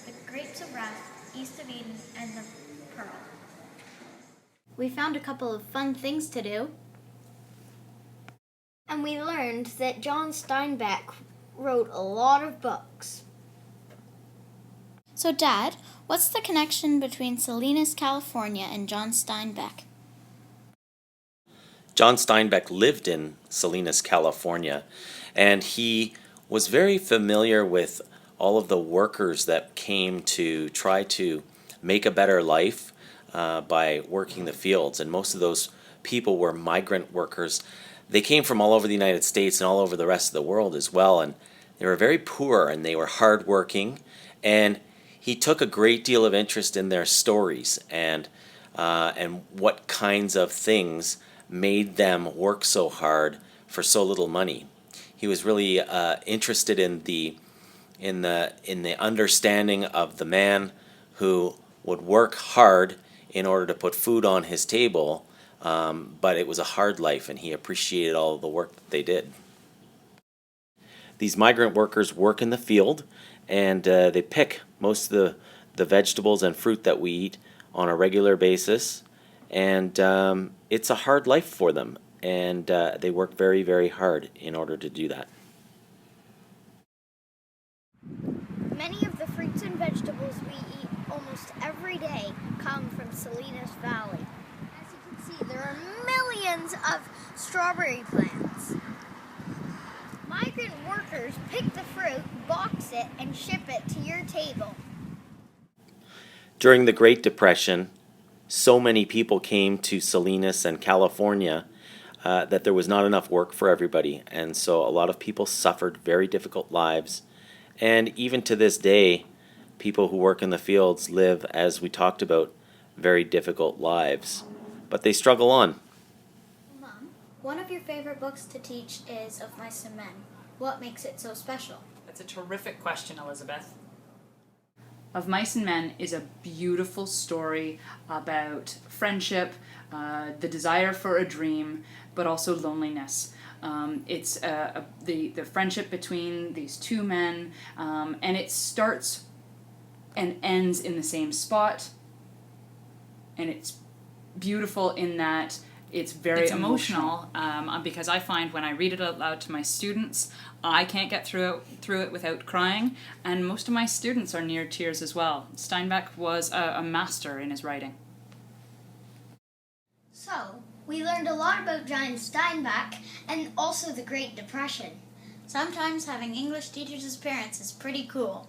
the grapes of wrath, east of Eden, and the pearl. We found a couple of fun things to do. And we learned that John Steinbeck wrote a lot of books. So, Dad, what's the connection between Salinas, California, and John Steinbeck? John Steinbeck lived in Salinas, California, and he was very familiar with all of the workers that came to try to make a better life by working the fields. And most of those people were migrant workers. They came from all over the United States and all over the rest of the world as well, and they were very poor and they were hardworking. And he took a great deal of interest in their stories and what kinds of things made them work so hard for so little money. He was really interested in the understanding of the man who would work hard in order to put food on his table, but it was a hard life, and he appreciated all of the work that they did. These migrant workers work in the field, and they pick most of the vegetables and fruit that we eat on a regular basis, and it's a hard life for them, and they work very, very hard in order to do that. Many of the fruits and vegetables we eat almost every day come from Salinas Valley. As you can see, there are millions of strawberry plants. Migrant workers pick the fruit, box it, and ship it to your table. During the Great Depression, so many people came to Salinas and California that there was not enough work for everybody, and so a lot of people suffered very difficult lives. And even to this day, people who work in the fields live, as we talked about, very difficult lives. But they struggle on. Mom, one of your favorite books to teach is Of Mice and Men. What makes it so special? That's a terrific question, Elizabeth. Of Mice and Men is a beautiful story about friendship, the desire for a dream, but also loneliness. It's the friendship between these two men, and it starts and ends in the same spot. And it's beautiful in that it's very emotional because I find when I read it out loud to my students, I can't get through it without crying, and most of my students are near tears as well. Steinbeck was a master in his writing. So, we learned a lot about John Steinbeck and also the Great Depression. Sometimes having English teachers as parents is pretty cool.